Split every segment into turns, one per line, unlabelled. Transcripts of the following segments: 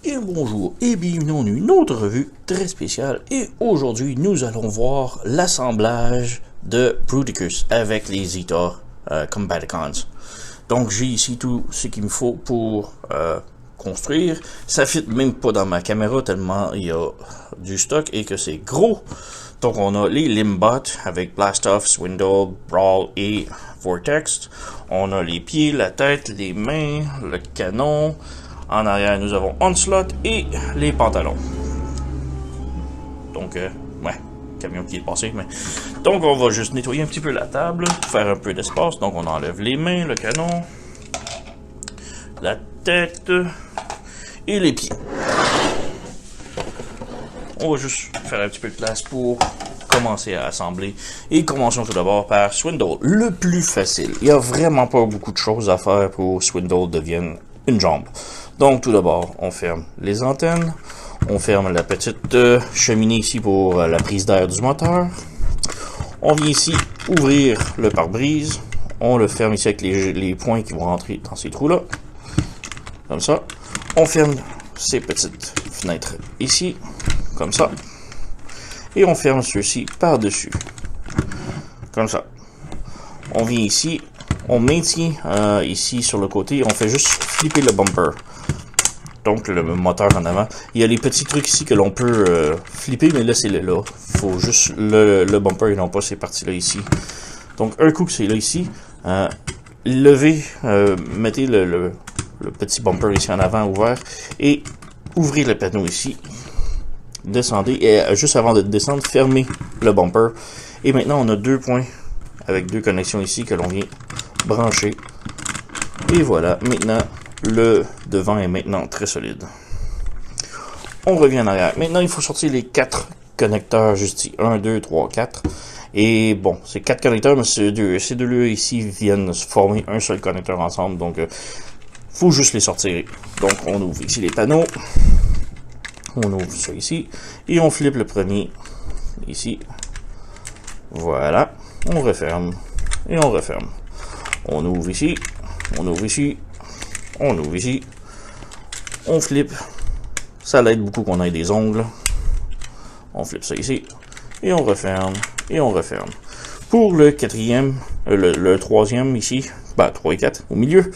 Et bonjour et bienvenue dans une autre revue très spéciale. Et aujourd'hui, nous allons voir l'assemblage de Bruticus avec les Zeta Combaticons. Donc j'ai ici tout ce qu'il me faut pour construire. Ça fit même pas dans ma caméra tellement il y a du stock et que c'est gros. Donc on a les Limbots avec Blastoff, Swindle, Brawl et Vortex. On a les pieds, la tête, les mains, le canon. En arrière, nous avons Onslaught et les pantalons. Donc, ouais, camion qui est passé, mais... Donc, on va juste nettoyer un petit peu la table, faire un peu d'espace. Donc, on enlève les mains, le canon, la tête et les pieds. On va juste faire un petit peu de place pour commencer à assembler. Et commençons tout d'abord par Swindle, le plus facile. Il n'y a vraiment pas beaucoup de choses à faire pour Swindle devienne une jambe. Donc tout d'abord, on ferme les antennes, on ferme la petite cheminée ici pour la prise d'air du moteur. On vient ici ouvrir le pare-brise, on le ferme ici avec les points qui vont rentrer dans ces trous-là, comme ça. On ferme ces petites fenêtres ici, comme ça. Et on ferme ceux-ci par-dessus, comme ça. On vient ici, on maintient ici sur le côté, on fait juste flipper le bumper. Donc le moteur en avant. Il y a les petits trucs ici que l'on peut flipper, mais là c'est là. Faut juste le bumper et non pas ces parties-là ici. Donc un coup que c'est là ici, levez, mettez le petit bumper ici en avant ouvert et ouvrez le panneau ici. Descendez et juste avant de descendre, fermez le bumper. Et maintenant on a deux points avec deux connexions ici que l'on vient brancher. Et voilà, maintenant le devant est maintenant très solide. On revient en arrière. Maintenant, il faut sortir les 4 connecteurs juste ici. 1, 2, 3, 4. Et bon, c'est 4 connecteurs, mais ces deux-là ici viennent se former un seul connecteur ensemble. Donc, faut juste les sortir. Donc, on ouvre ici les panneaux. On ouvre ça ici. Et on flippe le premier ici. Voilà. On referme. Et on referme. On ouvre ici. On ouvre ici. On ouvre ici, on flippe, ça l'aide beaucoup qu'on ait des ongles, on flippe ça ici, et on referme, et on referme. Pour le quatrième, le troisième ici, 3 et 4 au milieu,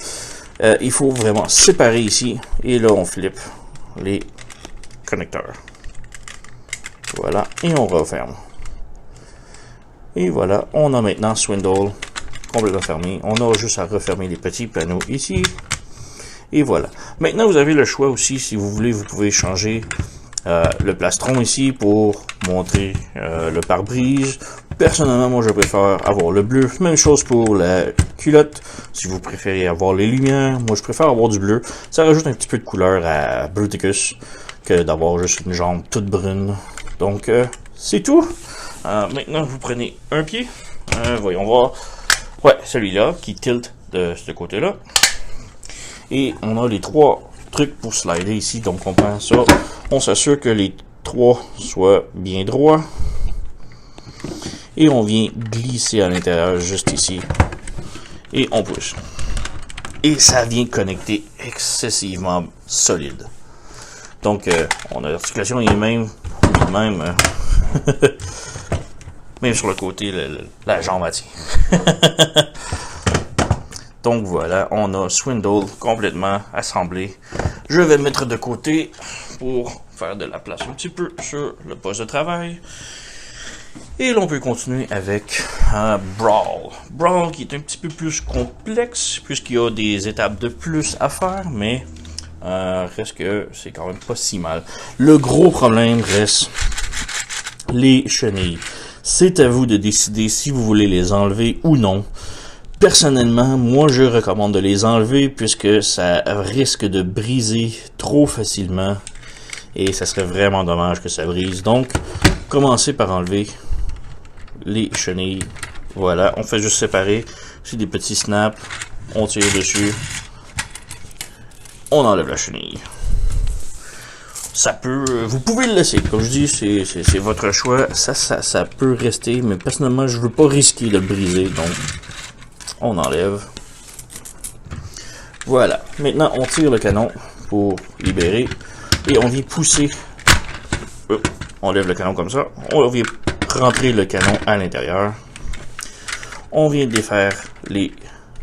il faut vraiment séparer ici, et là on flippe les connecteurs. Voilà, et on referme. Et voilà, on a maintenant Swindle complètement fermé. On a juste à refermer les petits panneaux ici. Et voilà. Maintenant, vous avez le choix aussi, si vous voulez, vous pouvez changer le plastron ici pour montrer le pare-brise. Personnellement, moi, je préfère avoir le bleu. Même chose pour la culotte. Si vous préférez avoir les lumières, moi, je préfère avoir du bleu. Ça rajoute un petit peu de couleur à Bruticus que d'avoir juste une jambe toute brune. Donc, c'est tout. Maintenant, vous prenez un pied. Voyons voir. Ouais, celui-là qui tilt de ce côté-là. Et on a les 3 trucs pour slider ici. Donc on prend ça. On s'assure que les 3 soient bien droits. Et on vient glisser à l'intérieur juste ici. Et on pousse. Et ça vient connecter excessivement solide. Donc on a l'articulation est même même sur le côté, la jambe à tient. Donc voilà, on a Swindle complètement assemblé. Je vais le mettre de côté pour faire de la place un petit peu sur le poste de travail. Et l'on peut continuer avec Brawl. Brawl qui est un petit peu plus complexe puisqu'il y a des étapes de plus à faire, mais reste que c'est quand même pas si mal. Le gros problème reste les chenilles. C'est à vous de décider si vous voulez les enlever ou non. Personnellement, moi je recommande de les enlever puisque ça risque de briser trop facilement et ça serait vraiment dommage que ça brise. Donc, commencez par enlever les chenilles. Voilà, on fait juste séparer. C'est des petits snaps, on tire dessus, on enlève la chenille. Ça peut, vous pouvez le laisser, comme je dis, c'est votre choix. Ça peut rester, mais personnellement, je veux pas risquer de le briser, donc on enlève. Voilà. Maintenant, on tire le canon pour libérer. Et on vient pousser. On lève le canon comme ça. On vient rentrer le canon à l'intérieur. On vient défaire les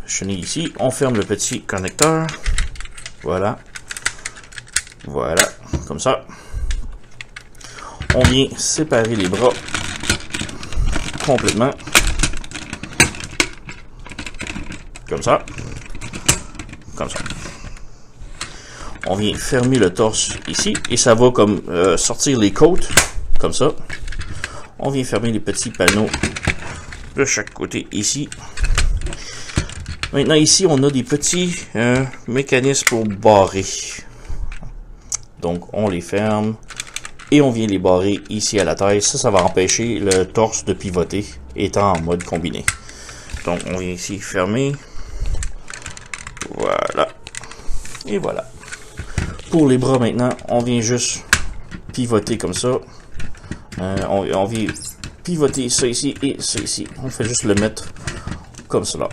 chenilles ici. On ferme le petit connecteur. Voilà. Voilà. Comme ça. On vient séparer les bras complètement. Comme ça. Comme ça. On vient fermer le torse ici. Et ça va comme sortir les côtes. Comme ça. On vient fermer les petits panneaux de chaque côté ici. Maintenant ici on a des petits mécanismes pour barrer. Donc on les ferme et on vient les barrer ici à la taille. Ça va empêcher le torse de pivoter étant en mode combiné. Donc on vient ici fermer. Voilà. Et voilà. Pour les bras maintenant, on vient juste pivoter comme ça. On vient pivoter ça ici et ça ici. On fait juste le mettre comme cela.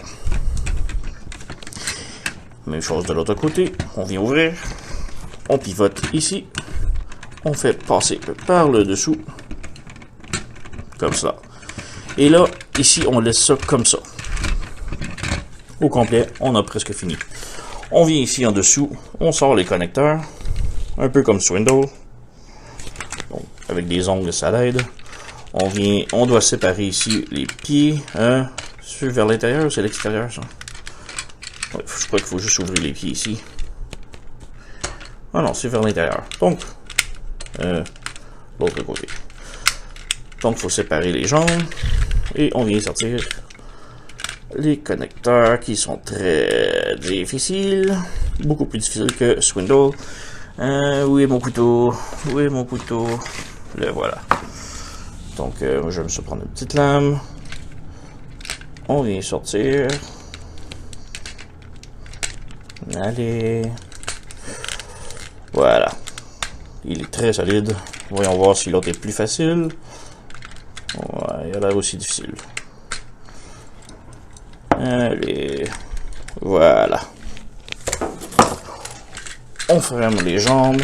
Même chose de l'autre côté. On vient ouvrir. On pivote ici. On fait passer par le dessous. Comme cela. Et là, ici, on laisse ça comme ça. Au complet, on a presque fini. On vient ici en dessous. On sort les connecteurs. Un peu comme Swindle. Donc, avec des ongles, ça l'aide. On doit séparer ici les pieds. C'est vers l'intérieur ou c'est l'extérieur, ça? Ouais, je crois qu'il faut juste ouvrir les pieds ici. Ah non, c'est vers l'intérieur. Donc, l'autre côté. Donc, il faut séparer les jambes. Et on vient sortir les connecteurs qui sont très difficiles. Beaucoup plus difficiles que Swindle. Où est mon couteau? Où est mon couteau? Le voilà. Donc, je vais me prendre une petite lame. On vient sortir. Allez. Voilà. Il est très solide. Voyons voir si l'autre est plus facile. Ouais, il a l'air aussi difficile. Allez. Voilà. On ferme les jambes.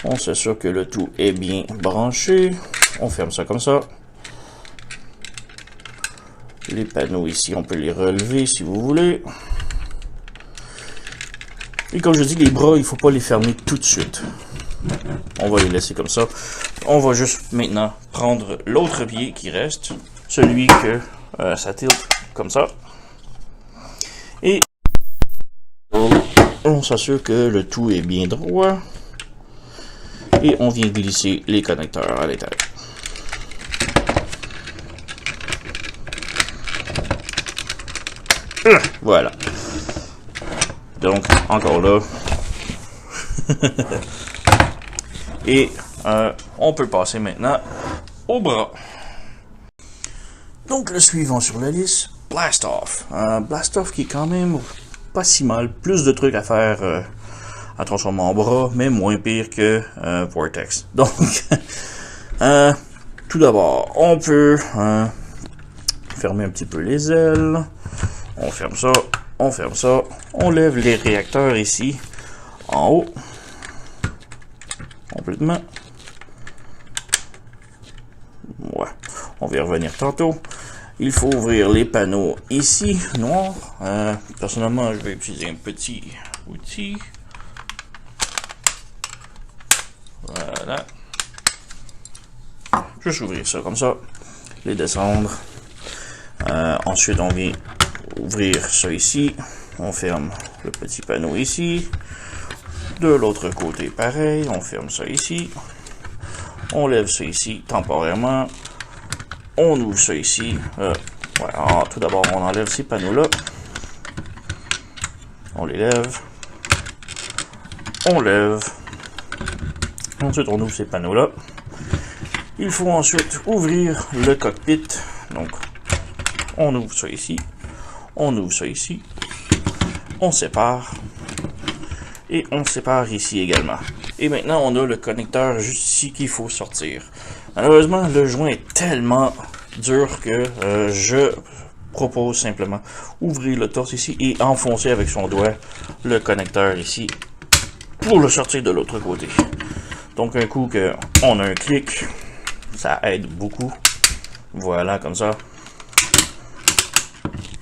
On s'assure que le tout est bien branché. On ferme ça comme ça. Les panneaux ici, on peut les relever si vous voulez. Et comme je dis, les bras, il ne faut pas les fermer tout de suite. On va les laisser comme ça. On va juste maintenant prendre l'autre pied qui reste. Celui que ça tilte comme ça. Et on s'assure que le tout est bien droit. Et on vient glisser les connecteurs à l'intérieur. Voilà. Donc, encore là. Et on peut passer maintenant au bras. Donc, le suivant sur la liste, Blast Off. Blast Off qui est quand même pas si mal. Plus de trucs à faire à transformer en bras, mais moins pire que Vortex. Donc, tout d'abord, on peut fermer un petit peu les ailes. On ferme ça. On ferme ça. On lève les réacteurs ici, en haut. Complètement. Ouais. On va y revenir tantôt. Il faut ouvrir les panneaux ici, noirs. Personnellement, je vais utiliser un petit outil. Voilà. Juste ouvrir ça comme ça. Les descendre. Ensuite, on vient ouvrir ça ici. On ferme le petit panneau ici. De l'autre côté, pareil. On ferme ça ici. On lève ça ici temporairement. On ouvre ça ici. Ouais, tout d'abord, on enlève ces panneaux-là. On les lève. On lève. Ensuite, on ouvre ces panneaux-là. Il faut ensuite ouvrir le cockpit. Donc, on ouvre ça ici. On ouvre ça ici. On sépare. Et on sépare ici également. Et maintenant, on a le connecteur juste ici qu'il faut sortir. Malheureusement, le joint est tellement dur que je propose simplement ouvrir le torse ici et enfoncer avec son doigt le connecteur ici pour le sortir de l'autre côté. Donc un coup qu'on a un clic, ça aide beaucoup. Voilà, comme ça.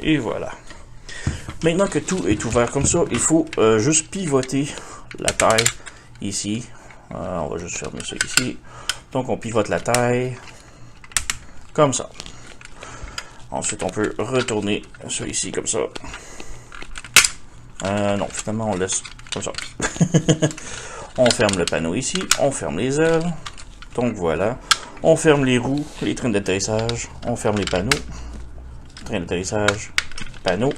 Et voilà. Maintenant que tout est ouvert comme ça, il faut juste pivoter la taille ici. On va juste fermer ça ici. Donc on pivote la taille comme ça. Ensuite on peut retourner ça ici comme ça. Non, finalement on laisse comme ça. On ferme le panneau ici, on ferme les ailes. Donc voilà. On ferme les roues, les trains d'atterrissage, on ferme les panneaux. Train d'atterrissage, panneau.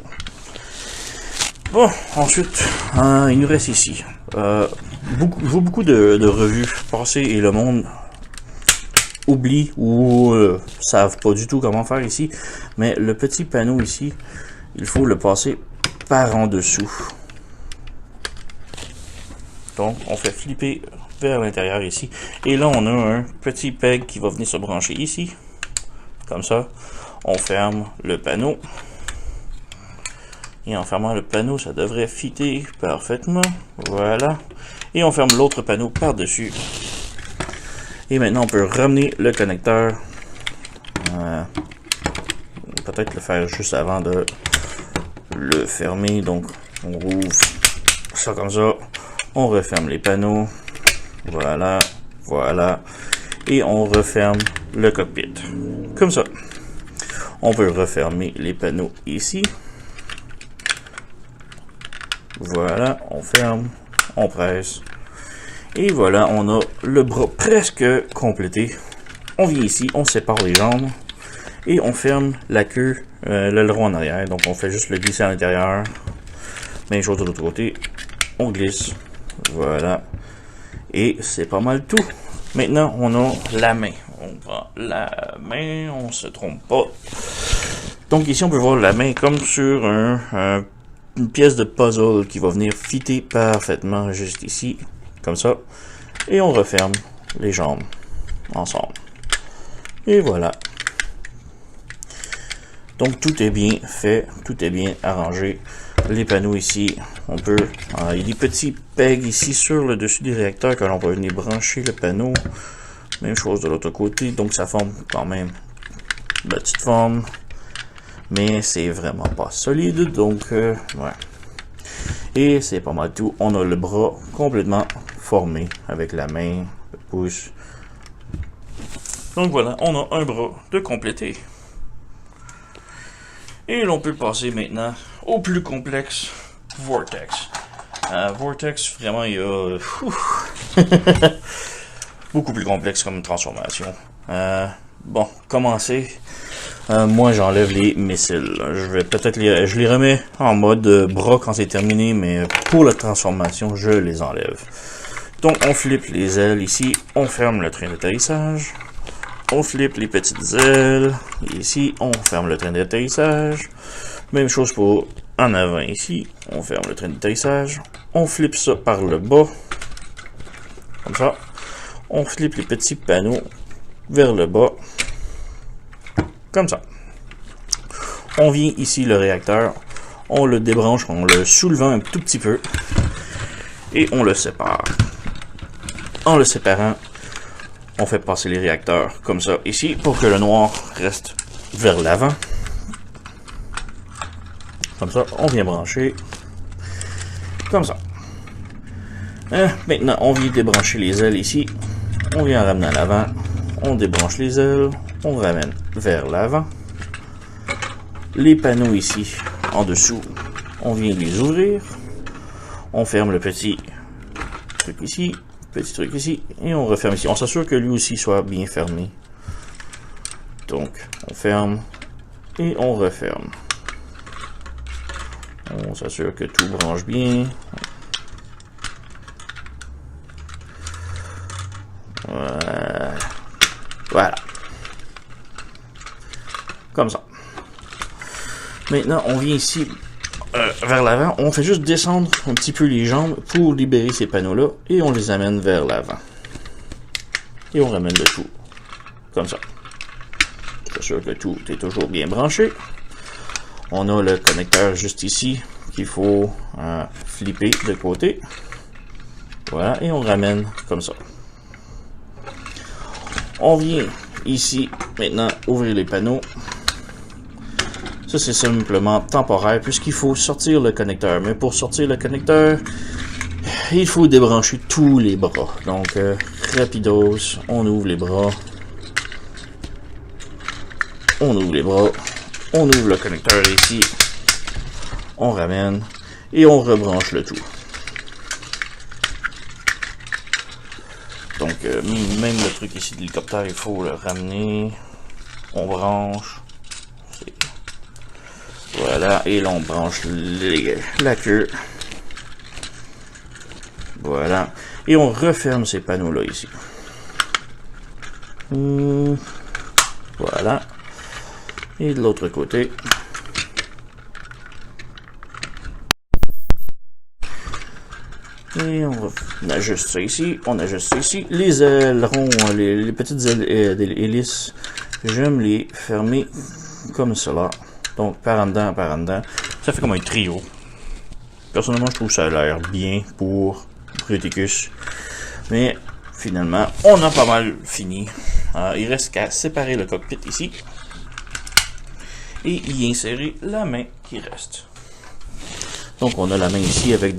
Bon, ensuite, il nous reste ici. Je vois beaucoup de revues passer et le monde oublie ou savent pas du tout comment faire ici. Mais le petit panneau ici, il faut le passer par en dessous. Donc, on fait flipper vers l'intérieur ici. Et là, on a un petit peg qui va venir se brancher ici. Comme ça. On ferme le panneau. Et en fermant le panneau, ça devrait fitter parfaitement. Voilà. Et on ferme l'autre panneau par-dessus. Et maintenant, on peut ramener le connecteur. Peut-être le faire juste avant de le fermer. Donc, on rouvre ça comme ça. On referme les panneaux. Voilà. Voilà. Et on referme le cockpit. Comme ça. On peut refermer les panneaux ici. Voilà, on ferme, on presse. Et voilà, on a le bras presque complété. On vient ici, on sépare les jambes. Et on ferme la queue, l'aileron en arrière. Donc on fait juste le glisser à l'intérieur. Même chose de l'autre côté. On glisse. Voilà. Et c'est pas mal tout. Maintenant, on a la main. On prend la main, on se trompe pas. Donc ici, on peut voir la main comme sur une pièce de puzzle qui va venir fitter parfaitement juste ici, comme ça. Et on referme les jambes ensemble. Et voilà. Donc tout est bien fait, tout est bien arrangé. Les panneaux ici, on peut... il y a des petits pegs ici sur le dessus des réacteurs que l'on peut venir brancher le panneau. Même chose de l'autre côté, donc ça forme quand même la petite forme. Mais c'est vraiment pas solide, donc ouais. Et c'est pas mal tout. On a le bras complètement formé avec la main, le pouce. Donc voilà, on a un bras de complété. Et l'on peut passer maintenant au plus complexe, Vortex. Vortex, vraiment, il y a beaucoup plus complexe comme transformation. Bon, commencer. Moi, j'enlève les missiles. Je les remets en mode bras quand c'est terminé, mais pour la transformation, je les enlève. Donc, on flippe les ailes ici. On ferme le train d'atterrissage. On flippe les petites ailes. Ici, on ferme le train d'atterrissage. Même chose pour en avant ici. On ferme le train d'atterrissage. On flippe ça par le bas. Comme ça. On flippe les petits panneaux vers le bas. Comme ça. On vient ici le réacteur. On le débranche en le soulevant un tout petit peu. Et on le sépare. En le séparant, on fait passer les réacteurs comme ça ici pour que le noir reste vers l'avant. Comme ça, on vient brancher. Comme ça. Maintenant, on vient débrancher les ailes ici. On vient ramener à l'avant. On débranche les ailes. On ramène vers l'avant. Les panneaux ici, en dessous, on vient les ouvrir. On ferme le petit truc ici. Petit truc ici, et on referme ici. On s'assure que lui aussi soit bien fermé. Donc, on ferme et on referme. On s'assure que tout branche bien. Voilà. Comme ça. Maintenant, on vient ici vers l'avant, on fait juste descendre un petit peu les jambes pour libérer ces panneaux-là et on les amène vers l'avant. Et on ramène le tout comme ça. Je suis sûr que tout est toujours bien branché. On a le connecteur juste ici qu'il faut flipper de côté. Voilà, et on ramène comme ça. On vient ici, maintenant, ouvrir les panneaux. Ça, c'est simplement temporaire, puisqu'il faut sortir le connecteur. Mais pour sortir le connecteur, il faut débrancher tous les bras. Donc, rapidos, on ouvre les bras. On ouvre les bras. On ouvre le connecteur ici. On ramène. Et on rebranche le tout. Donc, même le truc ici de l'hélicoptère, il faut le ramener. On branche. Voilà. Et là, on branche la queue. Voilà. Et on referme ces panneaux-là ici. Voilà. Et de l'autre côté. Et on ajuste ça ici. On ajuste ça ici. Les ailerons, les petites hélices, j'aime les fermer comme cela. Donc, par en dedans, par en dedans. Ça fait comme un trio. Personnellement, je trouve que ça a l'air bien pour Bruticus. Mais, finalement, on a pas mal fini. Il reste qu'à séparer le cockpit ici. Et y insérer la main qui reste. Donc, on a la main ici avec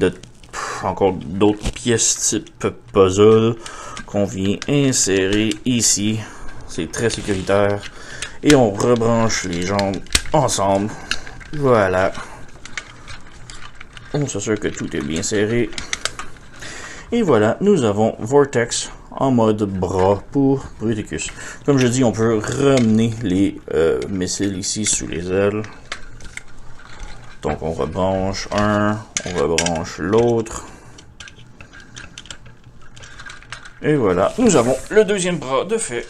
encore d'autres pièces type puzzle qu'on vient insérer ici. C'est très sécuritaire. Et on rebranche les jambes ensemble. Voilà. On s'assure que tout est bien serré. Et voilà, nous avons Vortex en mode bras pour Bruticus. Comme je dis, on peut ramener les missiles ici sous les ailes. Donc on rebranche un, on rebranche l'autre. Et voilà, nous avons le deuxième bras de fait.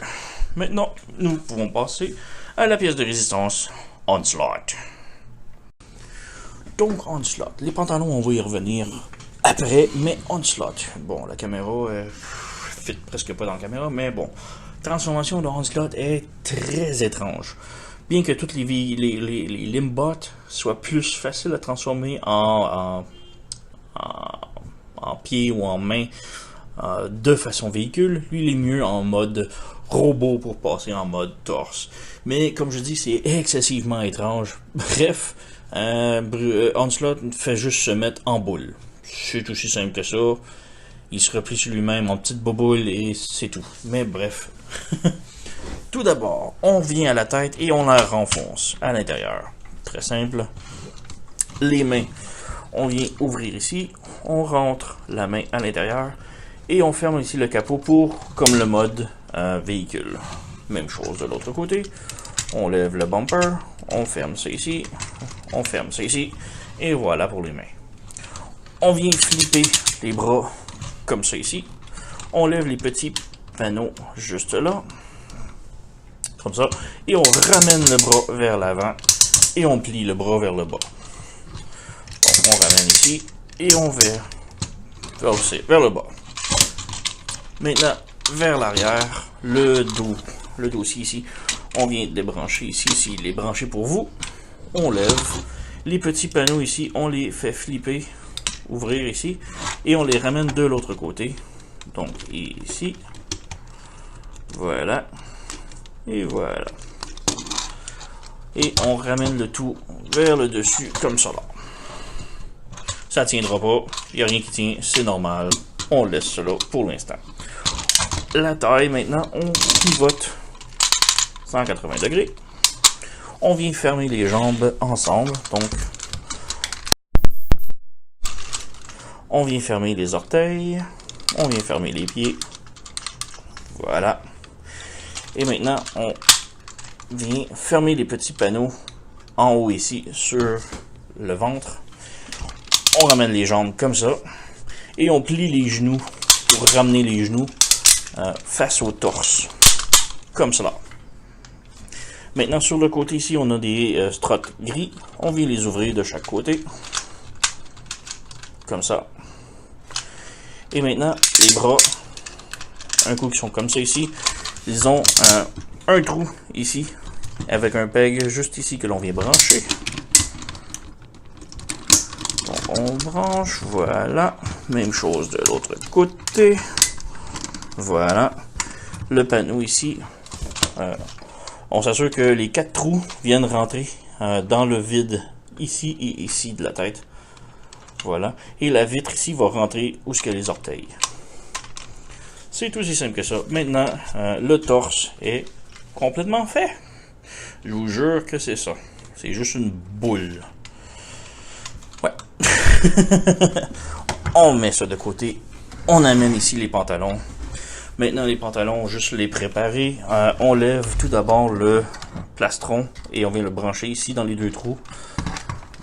Maintenant, nous pouvons passer à la pièce de résistance Onslaught. Donc Onslaught, les pantalons, on va y revenir après, mais Onslaught. Bon, la caméra fit presque pas dans la caméra, mais bon. Transformation de Onslaught est très étrange. Bien que toutes les limbots soient plus faciles à transformer en pied ou en main de façon véhicule, lui il est mieux en mode robot pour passer en mode torse. Mais comme je dis, c'est excessivement étrange. Bref, Onslaught fait juste se mettre en boule. C'est aussi simple que ça. Il se replie sur lui-même en petite boboule et c'est tout. Mais bref. Tout d'abord, on vient à la tête et on la renfonce à l'intérieur. Très simple. Les mains, on vient ouvrir ici. On rentre la main à l'intérieur. Et on ferme ici le capot pour, comme le mode véhicule. Même chose de l'autre côté. On lève le bumper. On ferme ça ici. On ferme ça ici. Et voilà pour les mains. On vient flipper les bras comme ça ici. On lève les petits panneaux juste là. Comme ça. Et on ramène le bras vers l'avant. Et on plie le bras vers le bas. Donc, on ramène ici. Et on va vers le bas. Maintenant, vers l'arrière, le dossier ici. On vient débrancher ici. Il est branché pour vous. On lève. Les petits panneaux ici, on les fait flipper. Ouvrir ici. Et on les ramène de l'autre côté. Donc, ici. Voilà. Et voilà. Et on ramène le tout vers le dessus, comme ça là. Ça tiendra pas. Il n'y a rien qui tient. C'est normal. On laisse cela pour l'instant. La taille, maintenant, on pivote 180 degrés. On vient fermer les jambes ensemble. Donc, on vient fermer les orteils. On vient fermer les pieds. Voilà. Et maintenant, on vient fermer les petits panneaux en haut ici sur le ventre. On ramène les jambes comme ça. Et on plie les genoux pour ramener les genoux face au torse. Comme cela. Maintenant, sur le côté ici, on a des struts gris. On vient les ouvrir de chaque côté. Comme ça. Et maintenant, les bras, un coup qui sont comme ça ici, ils ont un trou ici, avec un peg juste ici que l'on vient brancher. Donc, On branche, voilà. Même chose de l'autre côté. Voilà. Le panneau ici. On s'assure que les 4 trous viennent rentrer dans le vide ici et ici de la tête. Voilà. Et la vitre ici va rentrer où est-ce qu'il y a les orteils. C'est aussi simple que ça. Maintenant, le torse est complètement fait. Je vous jure que c'est ça. C'est juste une boule. Ouais. On met ça de côté. On amène ici les pantalons. Maintenant, les pantalons, juste les préparer. On lève tout d'abord le plastron et on vient le brancher ici dans les 2 trous.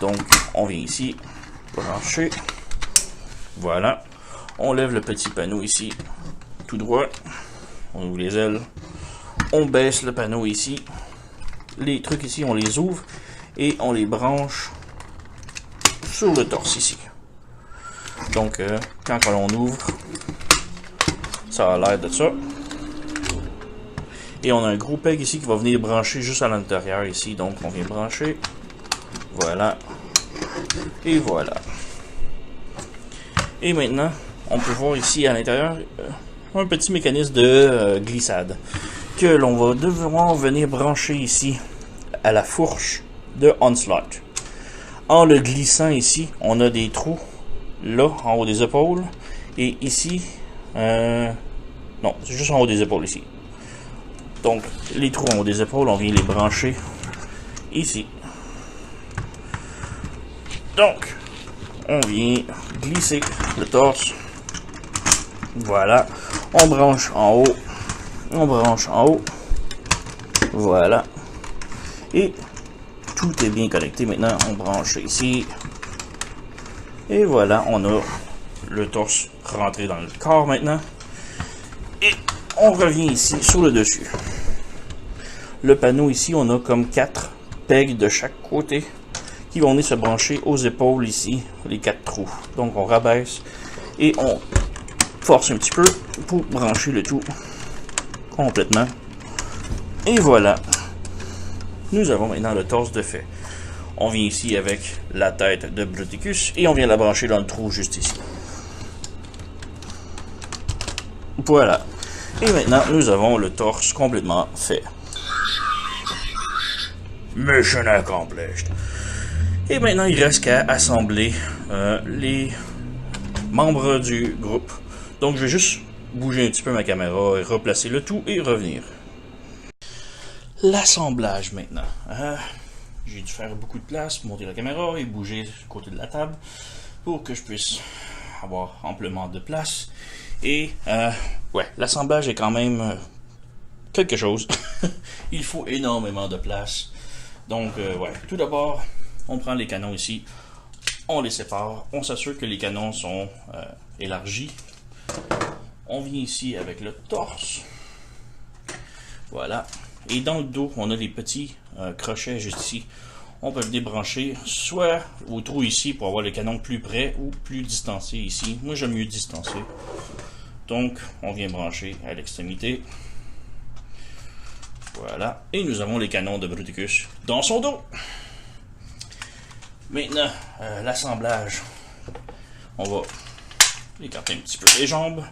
Donc, on vient ici, brancher. Voilà. On lève le petit panneau ici, tout droit. On ouvre les ailes. On baisse le panneau ici. Les trucs ici, on les ouvre et on les branche sur le torse ici. Donc, quand on ouvre, ça a l'air de ça. Et on a un gros peg ici qui va venir brancher juste à l'intérieur ici. Donc, on vient brancher. Voilà. Et voilà. Et maintenant, on peut voir ici à l'intérieur un petit mécanisme de glissade que l'on va devoir venir brancher ici à la fourche de Onslaught. En le glissant ici, on a des trous là, en haut des épaules. Et ici, non, c'est juste en haut des épaules ici. Donc, les trous en haut des épaules, on vient les brancher ici. Donc, on vient glisser le torse. Voilà. On branche en haut. On branche en haut. Voilà. Et tout est bien connecté. Maintenant, on branche ici. Et voilà, on a le torse rentré dans le corps maintenant. Et on revient ici sur le dessus. Le panneau ici, on a comme 4 pegs de chaque côté qui vont venir se brancher aux épaules ici, les 4 trous. Donc on rabaisse et on force un petit peu pour brancher le tout complètement. Et voilà. Nous avons maintenant le torse de fait. On vient ici avec la tête de Bruticus et on vient la brancher dans le trou juste ici. Voilà. Et maintenant, nous avons le torse complètement fait. Mission accomplished. Et maintenant, il reste qu'à assembler les membres du groupe. Donc, je vais juste bouger un petit peu ma caméra et replacer le tout et revenir. L'assemblage maintenant. J'ai dû faire beaucoup de place pour monter la caméra et bouger du côté de la table pour que je puisse avoir amplement de place. Et ouais, l'assemblage est quand même quelque chose. Il faut énormément de place. Donc ouais, tout d'abord, on prend les canons ici, on les sépare, on s'assure que les canons sont élargis. On vient ici avec le torse. Voilà. Et dans le dos, on a des petits crochets juste ici. On peut le débrancher soit au trou ici pour avoir le canon plus près ou plus distancé ici. Moi, j'aime mieux distancer. Donc, on vient brancher à l'extrémité. Voilà. Et nous avons les canons de Bruticus dans son dos. Maintenant, l'assemblage. On va écarter un petit peu les jambes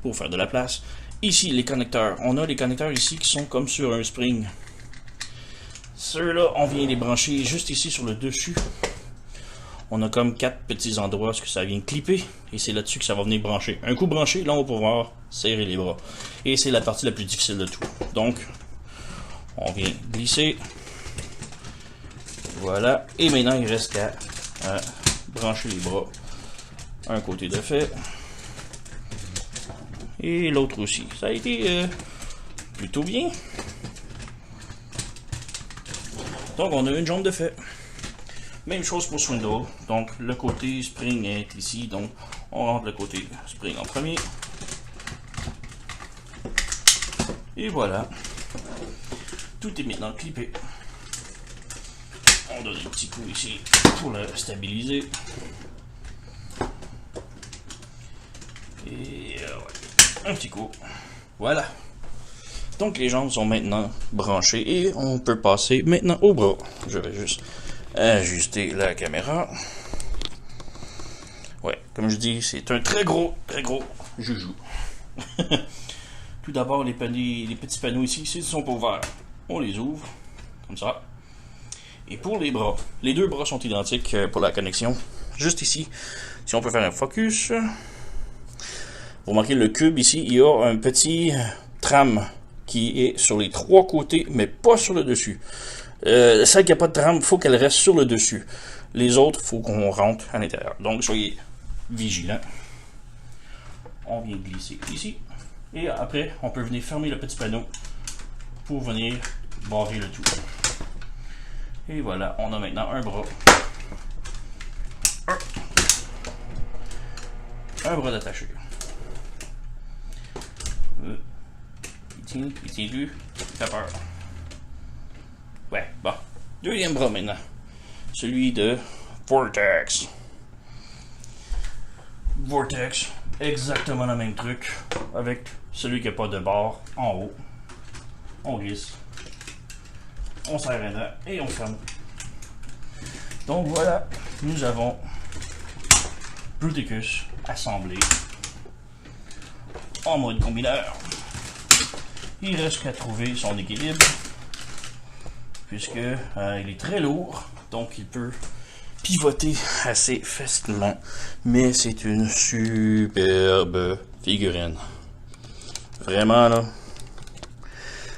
pour faire de la place. Ici, les connecteurs. On a les connecteurs ici qui sont comme sur un spring. Ceux-là, on vient les brancher juste ici sur le dessus. On a comme 4 petits endroits où ça vient clipper. Et c'est là-dessus que ça va venir brancher. Un coup branché, là, on va pouvoir serrer les bras. Et c'est la partie la plus difficile de tout. Donc, on vient glisser. Voilà. Et maintenant, il reste qu'à brancher les bras. Un côté de fait. Et l'autre aussi. Ça a été plutôt bien. Donc, on a une jambe de fait. Même chose pour Swindle. Donc, le côté spring est ici. Donc, on rentre le côté spring en premier. Et voilà. Tout est maintenant clippé. On donne un petit coup ici pour le stabiliser. Et ouais, un petit coup. Voilà. Donc les jambes sont maintenant branchées et on peut passer maintenant au bras. Je vais juste ajuster la caméra. comme je dis, c'est un très gros joujou. Tout d'abord, les petits panneaux ici, s'ils ne sont pas ouverts, on les ouvre, comme ça. Et pour les bras, les deux bras sont identiques pour la connexion. Juste ici, si on peut faire un focus, vous remarquez le cube ici, il y a un petit tram qui est sur les trois côtés, mais pas sur le dessus. Celle qui n'a pas de tram, il faut qu'elle reste sur le dessus. Les autres, il faut qu'on rentre à l'intérieur. Donc, soyez vigilants. On vient glisser ici. Et après, on peut venir fermer le petit panneau pour venir barrer le tout. Et voilà, on a maintenant un bras. Un bras d'attaché. Il tient plus, il fait peur. Ouais, bon. Deuxième bras maintenant. Celui de Vortex. Vortex, exactement le même truc, avec celui qui n'a pas de barre en haut. On glisse. On serre un dent et on ferme. Donc voilà, nous avons Bruticus assemblé en mode combineur. Il reste qu'à trouver son équilibre, puisque il est très lourd, donc il peut pivoter assez facilement. Mais c'est une superbe figurine. Vraiment là,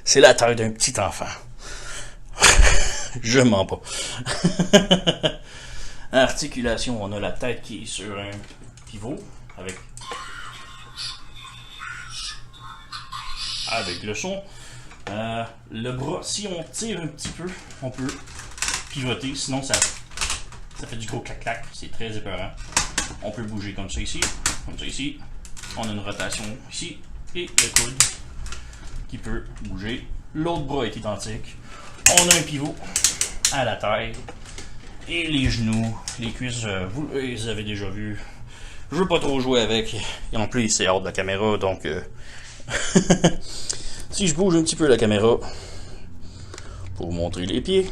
c'est la taille d'un petit enfant. Je mens pas. Articulation, on a la tête qui est sur un pivot avec le son. Le bras, si on tire un petit peu, on peut pivoter, sinon ça fait du gros clac-clac, c'est très épeurant. On peut bouger comme ça ici, on a une rotation ici, et le coude qui peut bouger. L'autre bras est identique. On a un pivot à la taille, et les genoux, les cuisses, vous les avez déjà vus. Je veux pas trop jouer avec, et en plus c'est hors de la caméra, donc si je bouge un petit peu la caméra pour vous montrer les pieds,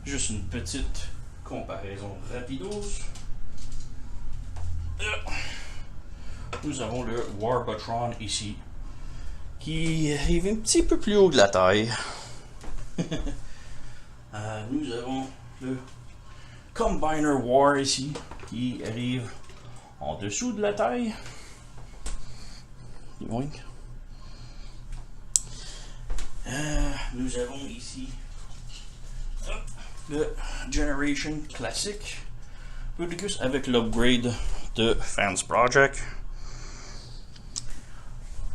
juste une petite comparaison rapidos. Nous avons le Warbotron ici, qui arrive un petit peu plus haut de la taille. Nous avons le Combiner War ici, qui arrive en dessous de la taille. Nous avons ici le Generation Classic Bruticus avec l'upgrade de Fans Project.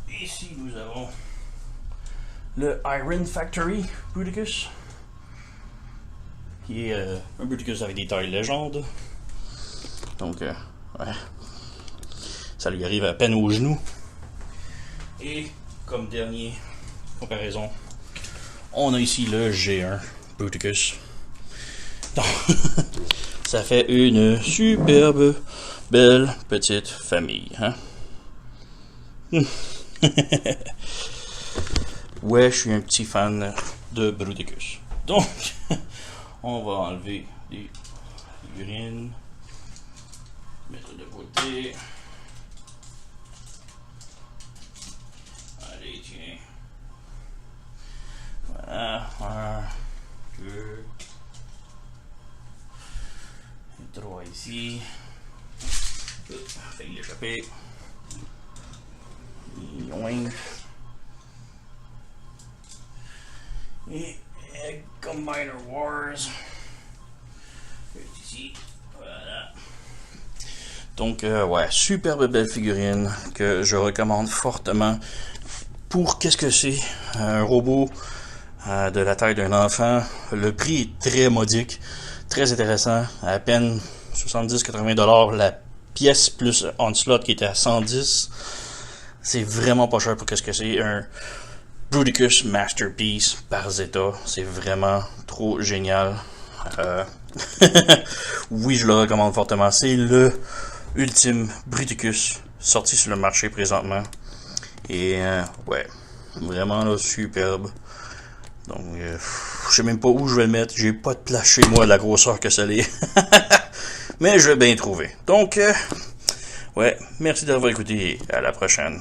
Ici nous avons le Iron Factory Bruticus, qui est un Bruticus avec des tailles légendes. Donc ouais, ça lui arrive à peine aux genoux. Et comme dernier comparaison, on a ici le G1 Bruticus. Donc, ça fait une superbe, belle petite famille. Hein? Ouais, je suis un petit fan de Bruticus. Donc, on va enlever les figurines, mettre de côté. Allez, tiens. Voilà, 1, 2, 3 ici. Failli l'échapper. Et Combiner Wars. Ici. Voilà. Donc, ouais, superbe belle figurine que je recommande fortement. Pour qu'est-ce que c'est? Un robot de la taille d'un enfant. Le prix est très modique, très intéressant. À peine 70-80$ la pièce plus Onslaught qui était à 110. C'est vraiment pas cher pour qu'est-ce que c'est. Un Bruticus Masterpiece par Zeta. C'est vraiment trop génial. Oui, je le recommande fortement. C'est le ultime Bruticus sorti sur le marché présentement. Et ouais, vraiment là, superbe. Donc, je sais même pas où je vais le mettre. J'ai pas de place chez moi, la grosseur que ça l'est. Mais je vais bien trouver. Donc, ouais, merci d'avoir écouté. À la prochaine.